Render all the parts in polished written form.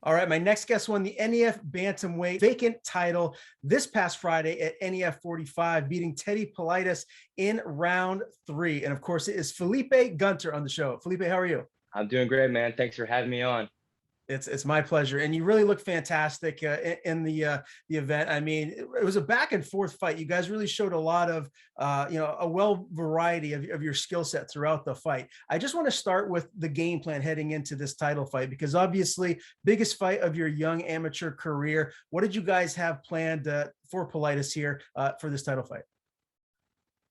All right, my next guest won the NEF bantamweight vacant title this past Friday at NEF 45, beating Teddy Politis in round 3. And of course, it is Felipe Gunter on the show. Felipe, how are you? I'm doing great, man. Thanks for having me on. It's my pleasure, and you really look fantastic in the event. I mean, it was a back and forth fight. You guys really showed a lot of a well variety of your skill set throughout the fight. I just want to start with the game plan heading into this title fight because obviously biggest fight of your young amateur career. What did you guys have planned for Politis here for this title fight?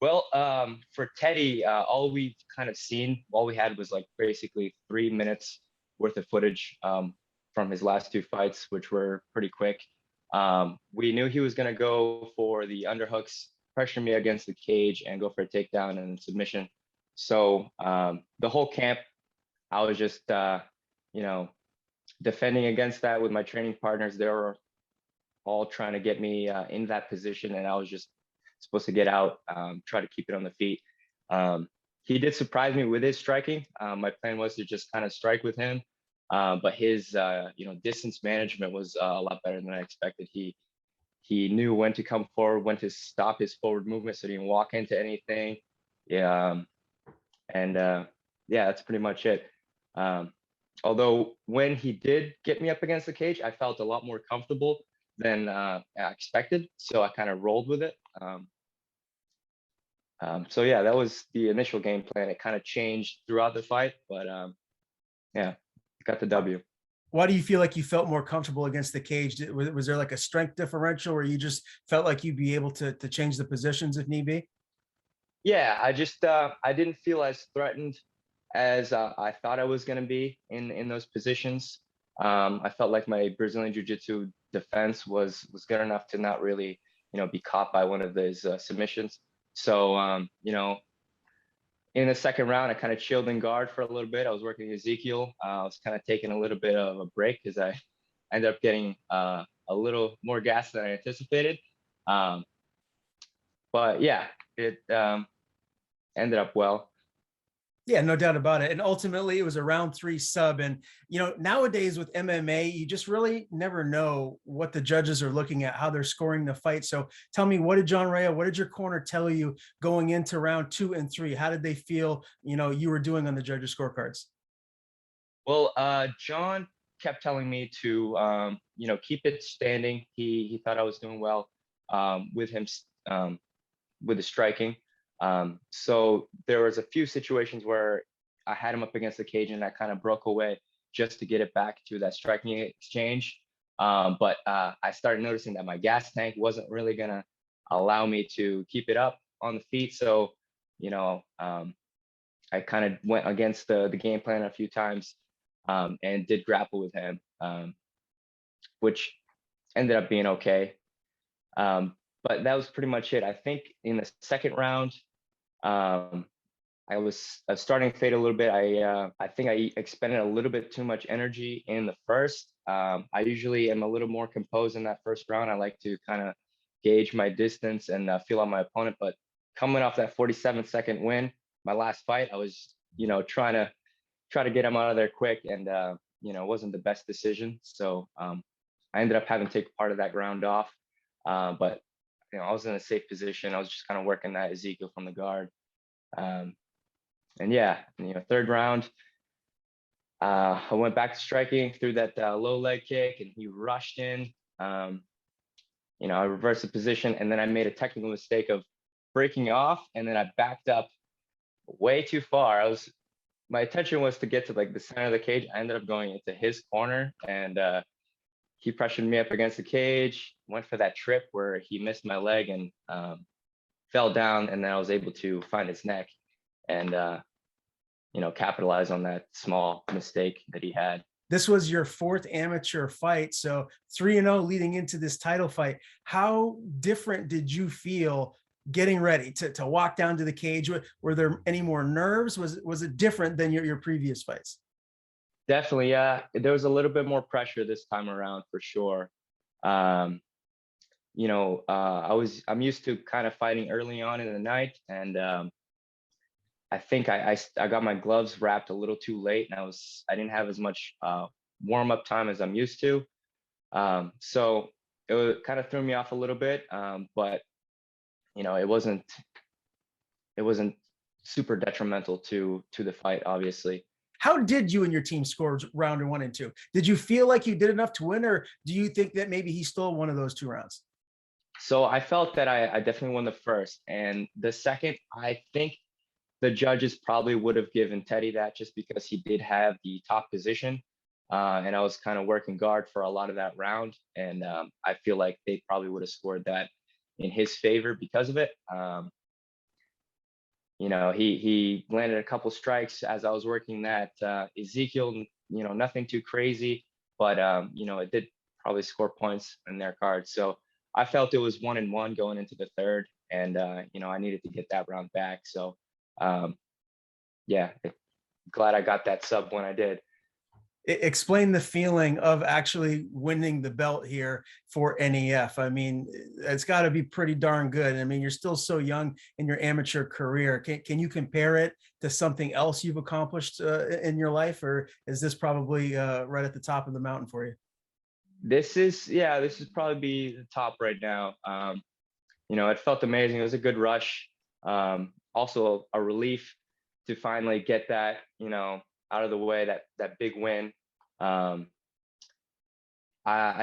Well, for Teddy, all we've kind of seen, all we had was like basically 3 minutes worth of footage from his last two fights, which were pretty quick. We knew he was going to go for the underhooks, pressure me against the cage, and go for a takedown and submission. So the whole camp, I was just, defending against that with my training partners. They were all trying to get me in that position, and I was just supposed to get out, try to keep it on the feet. He did surprise me with his striking. My plan was to just kind of strike with him, but his distance management was a lot better than I expected. He knew when to come forward, when to stop his forward movement, so he didn't walk into anything. Yeah, yeah, that's pretty much it. Although when he did get me up against the cage, I felt a lot more comfortable than I expected, so I kind of rolled with it. So yeah, that was the initial game plan. It kind of changed throughout the fight, but yeah, got the W. Why do you feel like you felt more comfortable against the cage? Was there like a strength differential, or you just felt like you'd be able to change the positions if need be? Yeah, I just I didn't feel as threatened as I thought I was going to be in those positions. I felt like my Brazilian Jiu-Jitsu defense was good enough to not really, be caught by one of those submissions. So, in the second round, I kind of chilled in guard for a little bit. I was working Ezekiel. I was kind of taking a little bit of a break because I ended up getting a little more gas than I anticipated. Um, but yeah, it ended up well. Yeah, no doubt about it. And ultimately, it was a round 3 sub. And nowadays with MMA, you just really never know what the judges are looking at, how they're scoring the fight. So tell me, what did John Rea, what did your corner tell you going into round 2 and 3? How did they feel, you were doing on the judges' scorecards? Well, John kept telling me to, keep it standing. He thought I was doing well with him with the striking. So there was a few situations where I had him up against the cage and I kind of broke away just to get it back to that striking exchange. But I started noticing that my gas tank wasn't really gonna allow me to keep it up on the feet. So, I kind of went against the game plan a few times and did grapple with him, which ended up being okay. But that was pretty much it. I think in the second round, I was starting to fade a little bit. I think I expended a little bit too much energy in the first. I usually am a little more composed in that first round. I like to kind of gauge my distance and feel out my opponent. But coming off that 47-second win, my last fight, I was, try to get him out of there quick, and it wasn't the best decision. So I ended up having to take part of that ground off. But I was in a safe position. I was just kind of working that Ezekiel from the guard. And yeah, third round, I went back to striking through that low leg kick, and he rushed in. I reversed the position, and then I made a technical mistake of breaking off, and then I backed up way too far. My intention was to get to like the center of the cage. I ended up going into his corner, and he pressured me up against the cage, went for that trip where he missed my leg and fell down, and then I was able to find his neck and capitalize on that small mistake that he had. This was your 4th amateur fight, so 3-0 leading into this title fight. How different did you feel getting ready to walk down to the cage? Were there any more nerves? Was it different than your previous fights? Definitely, yeah. There was a little bit more pressure this time around for sure. I'm used to kind of fighting early on in the night, and I think I got my gloves wrapped a little too late, and I didn't have as much warm up time as I'm used to. So kind of threw me off a little bit, but it wasn't super detrimental to the fight, obviously. How did you and your team score round 1 and 2? Did you feel like you did enough to win, or do you think that maybe he stole one of those 2 rounds? So I felt that I definitely won the first, and the second, I think the judges probably would have given Teddy that just because he did have the top position. And I was kind of working guard for a lot of that round. And I feel like they probably would have scored that in his favor because of it. He landed a couple strikes as I was working that. Ezekiel, nothing too crazy, but it did probably score points in their cards. So I felt it was 1-1 going into the third, and I needed to get that round back. So yeah, glad I got that sub when I did. Explain the feeling of actually winning the belt here for NEF. I mean, it's got to be pretty darn good. I mean, you're still so young in your amateur career. Can you compare it to something else you've accomplished in your life, or is this probably right at the top of the mountain for you? This is probably be the top right now. It felt amazing. It was a good rush. Also a relief to finally get that, out of the way, that big win. I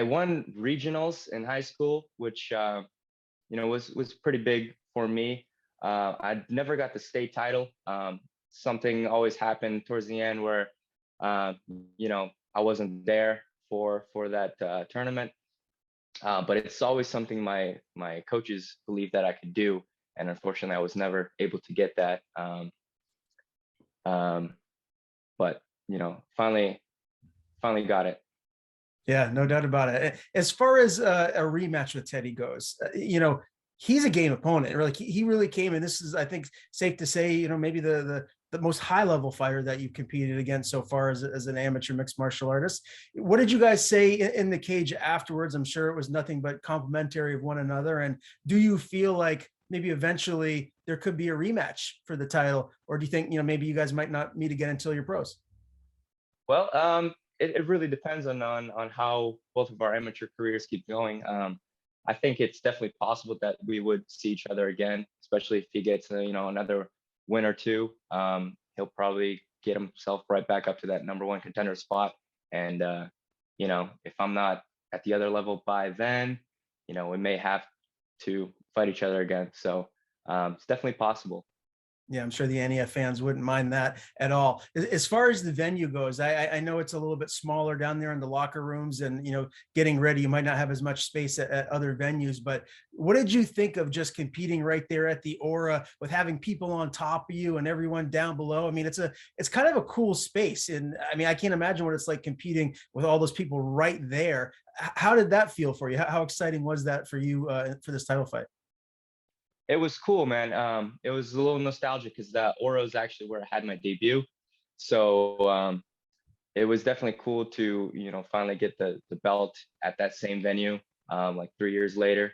won regionals in high school, which was pretty big for me. I never got the state title. Something always happened towards the end where I wasn't there for that tournament. But it's always something my coaches believed that I could do, and unfortunately, I was never able to get that. But finally got it. Yeah, no doubt about it. As far as a rematch with Teddy goes, he's a game opponent. Really, he really came, and this is, I think, safe to say, maybe the most high level fighter that you've competed against so far as an amateur mixed martial artist. What did you guys say in the cage afterwards? I'm sure it was nothing but complimentary of one another. And do you feel like maybe eventually there could be a rematch for the title, or do you think maybe you guys might not meet again until you're pros? Well, it really depends on how both of our amateur careers keep going. I think it's definitely possible that we would see each other again, especially if he gets another win or two. He'll probably get himself right back up to that number one contender spot. And if I'm not at the other level by then, we may have to fight each other again. So it's definitely possible. Yeah, I'm sure the NEF fans wouldn't mind that at all. As far as the venue goes, I know it's a little bit smaller down there in the locker rooms, and getting ready, you might not have as much space at other venues. But what did you think of just competing right there at the Aura with having people on top of you and everyone down below? I mean, it's kind of a cool space, and I mean, I can't imagine what it's like competing with all those people right there. How did that feel for you? How exciting was that for you for this title fight? It was cool, man. It was a little nostalgic because the Oro is actually where I had my debut. So it was definitely cool to, finally get the belt at that same venue, like 3 years later.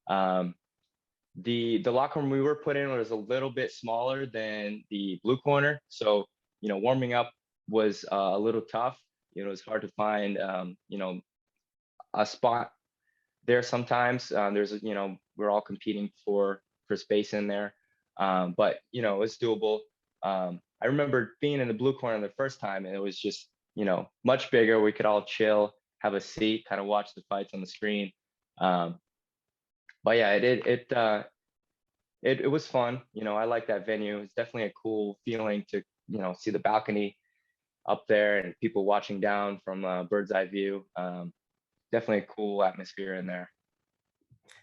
The locker room we were put in was a little bit smaller than the blue corner. So, warming up was a little tough. It was hard to find, a spot there sometimes. We're all competing for space in there. But it's doable. I remember being in the blue corner the first time, and it was just, much bigger. We could all chill, have a seat, kind of watch the fights on the screen. But yeah, it was fun. I like that venue. It's definitely a cool feeling to, see the balcony up there and people watching down from a bird's eye view. Definitely a cool atmosphere in there.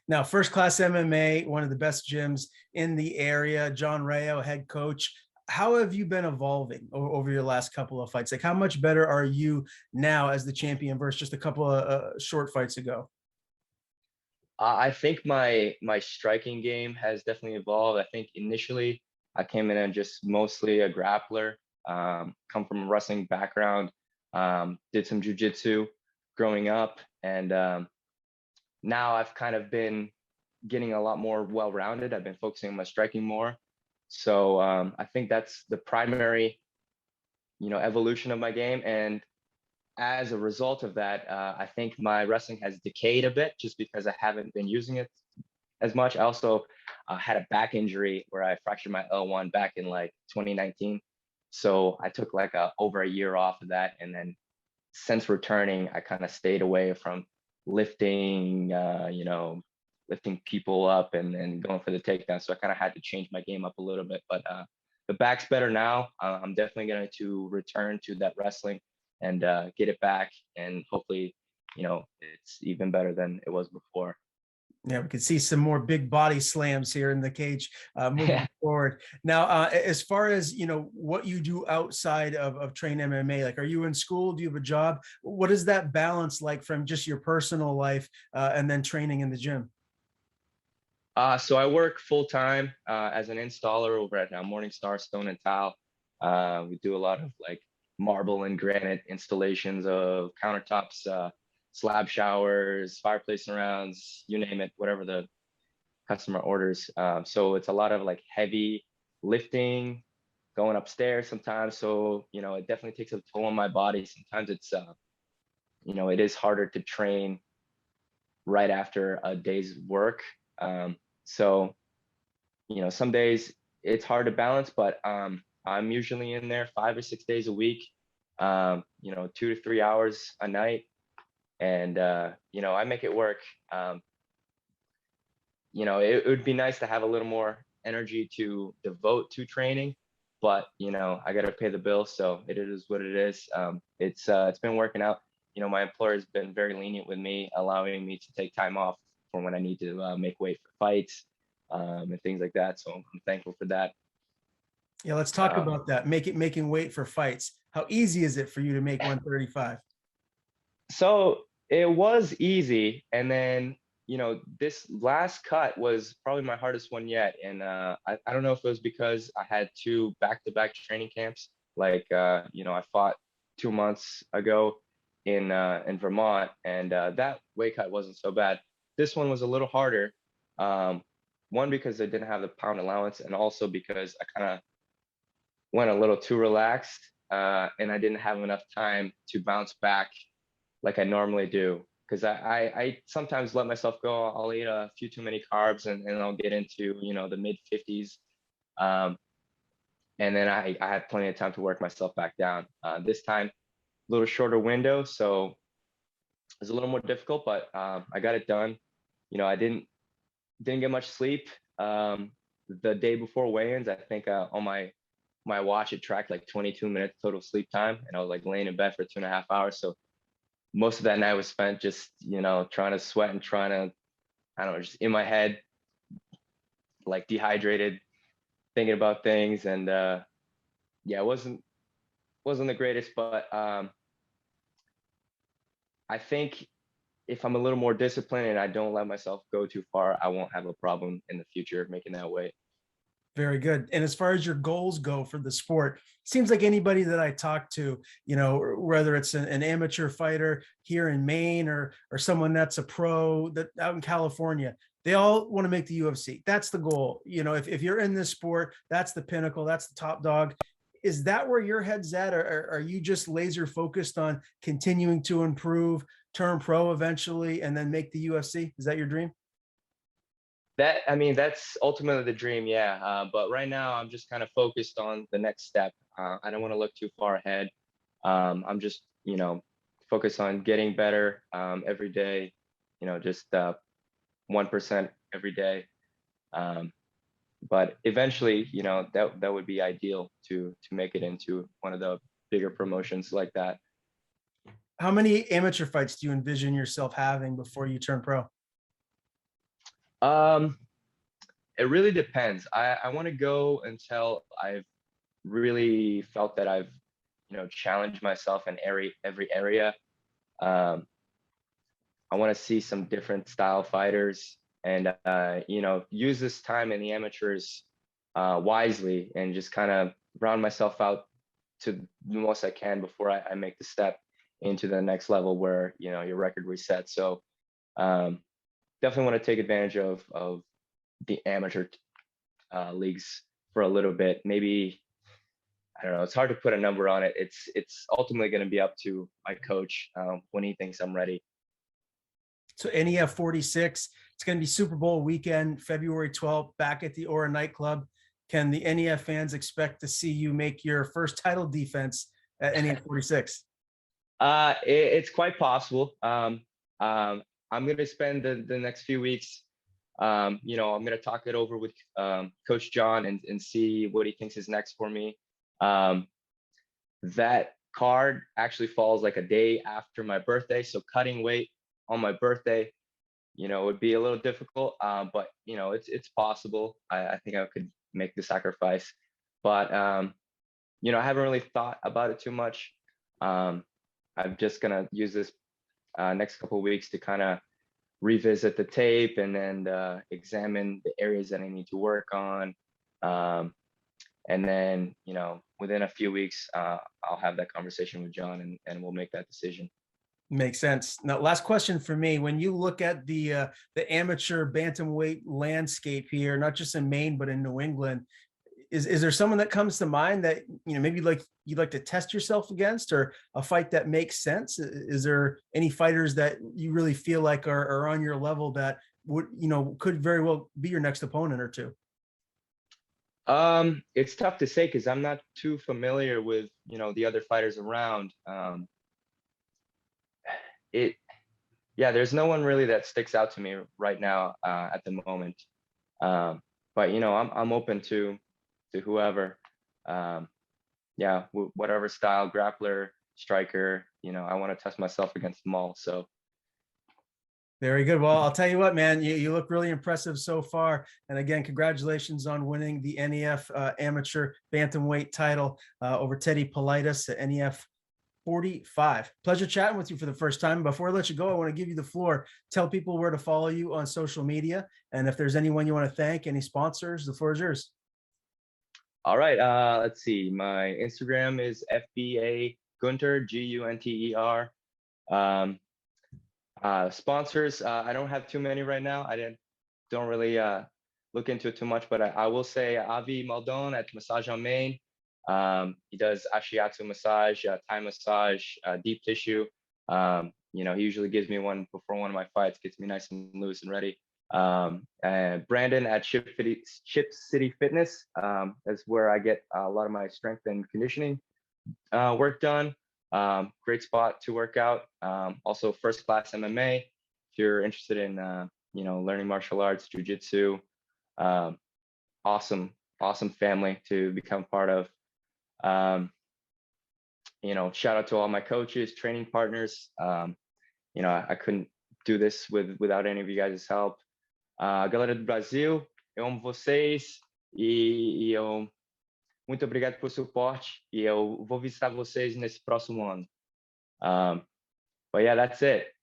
Now, First Class MMA, one of the best gyms in the area. John Rayo, head coach. How have you been evolving over your last couple of fights? Like, how much better are you now as the champion versus just a couple of short fights ago? I think my striking game has definitely evolved. I think initially I came in and just mostly a grappler. Come from a wrestling background. Did some jujitsu growing up, and now I've kind of been getting a lot more well-rounded. I've been focusing on my striking more. So I think that's the primary, evolution of my game. And as a result of that, I think my wrestling has decayed a bit just because I haven't been using it as much. I also had a back injury where I fractured my L1 back in like 2019. So I took like over a year off of that. And then since returning, I kind of stayed away from lifting, lifting people up and going for the takedown. So I kind of had to change my game up a little bit. But the back's better now. I'm definitely going to return to that wrestling and get it back. And hopefully, it's even better than it was before. Yeah, we can see some more big body slams here in the cage moving forward. Now, as far as what you do outside of train MMA, like, are you in school? Do you have a job? What is that balance like from just your personal life and then training in the gym? So I work full time as an installer over at Morningstar Stone and Tile. We do a lot of like marble and granite installations of countertops, slab showers, fireplace surrounds, you name it, whatever the customer orders. So it's a lot of like heavy lifting, going upstairs sometimes. So, it definitely takes a toll on my body. Sometimes it's, it is harder to train right after a day's work. So, some days it's hard to balance, but I'm usually in there 5 or 6 days a week, 2 to 3 hours a night. And, I make it work. It would be nice to have a little more energy to devote to training, but, I got to pay the bill. So it is what it is. It's been working out. My employer has been very lenient with me, allowing me to take time off for when I need to make weight for fights and things like that. So I'm thankful for that. Yeah, let's talk about that. Making weight for fights. How easy is it for you to make 135? So it was easy. And then, this last cut was probably my hardest one yet. And I don't know if it was because I had two back-to-back training camps. Like, I fought 2 months ago in Vermont, and that weight cut wasn't so bad. This one was a little harder. One, because I didn't have the pound allowance, and also because I kind of went a little too relaxed, and I didn't have enough time to bounce back like I normally do. Because I sometimes let myself go. I'll eat a few too many carbs, and I'll get into the mid 50s. And then I had plenty of time to work myself back down. This time, a little shorter window, so it was a little more difficult, but I got it done. I didn't get much sleep. The day before weigh-ins, I think on my watch it tracked like 22 minutes total sleep time, and I was like laying in bed for 2.5 hours. So most of that night was spent just trying to sweat and trying to, I don't know, just in my head, like dehydrated, thinking about things. And yeah, it wasn't the greatest, but I think if I'm a little more disciplined and I don't let myself go too far, I won't have a problem in the future making that weight. Very good. And as far as your goals go for the sport, seems like anybody that I talk to, whether it's an amateur fighter here in Maine or someone that's a pro that out in California, they all want to make the UFC. That's the goal. If you're in this sport, that's the pinnacle, that's the top dog. Is that where your head's at? Or are you just laser focused on continuing to improve, turn pro eventually, and then make the UFC? Is that your dream? That's ultimately the dream, yeah. But right now, I'm just kind of focused on the next step. I don't want to look too far ahead. I'm just, focused on getting better every day. Just 1% every day. But eventually, that would be ideal to make it into one of the bigger promotions like that. How many amateur fights do you envision yourself having before you turn pro? It really depends. I want to go until I've really felt that I've, challenged myself in every area. I want to see some different style fighters and, use this time in the amateurs wisely and just kind of round myself out to the most I can before I make the step into the next level where, your record resets. So definitely want to take advantage of the amateur leagues for a little bit, maybe I don't know. It's hard to put a number on it. It's ultimately going to be up to my coach when he thinks I'm ready. So NEF 46, it's going to be Super Bowl weekend, February 12th, back at the Aura nightclub. Can the NEF fans expect to see you make your first title defense at NEF 46? It's quite possible. I'm going to spend the next few weeks. I'm going to talk it over with Coach John and see what he thinks is next for me. That card actually falls like a day after my birthday, so cutting weight on my birthday, would be a little difficult. But it's possible. I think I could make the sacrifice. But I haven't really thought about it too much. I'm just gonna use this next couple of weeks to kind of revisit the tape and then examine the areas that I need to work on. And then, within a few weeks, I'll have that conversation with John and we'll make that decision. Makes sense. Now, last question for me. When you look at the amateur bantamweight landscape here, not just in Maine, but in New England, is there someone that comes to mind that, maybe you'd like to test yourself against, or a fight that makes sense? Is there any fighters that you really feel like are on your level that would, could very well be your next opponent or two? It's tough to say because I'm not too familiar with, the other fighters around. There's no one really that sticks out to me right now at the moment. But I'm open to whoever. Whatever style, grappler, striker. I want to test myself against them all. So. Very good. Well, I'll tell you what, man, you look really impressive so far. And again, congratulations on winning the NEF amateur bantamweight title over Teddy Politis at NEF 45. Pleasure chatting with you for the first time. Before I let you go, I want to give you the floor. Tell people where to follow you on social media. And if there's anyone you want to thank, any sponsors, the floor is yours. All right. Let's see. My Instagram is FBA Gunter, Gunter. Sponsors, I don't have too many right now. Don't really look into it too much, but I will say Avi Maldon at Massage on Main. He does ashiatsu massage, Thai massage, deep tissue. He usually gives me one before one of my fights, gets me nice and loose and ready. And Brandon at Chip City Fitness. That's where I get a lot of my strength and conditioning work done. Great spot to work out. Also First Class MMA, if you're interested in learning martial arts, jiu-jitsu. Awesome family to become part of. Shout out to all my coaches, training partners. I couldn't do this without any of you guys' help. Galera do Brasil, eu amo vocês e eu muito obrigado pelo suporte e eu vou visitar vocês nesse próximo ano. But yeah, that's it.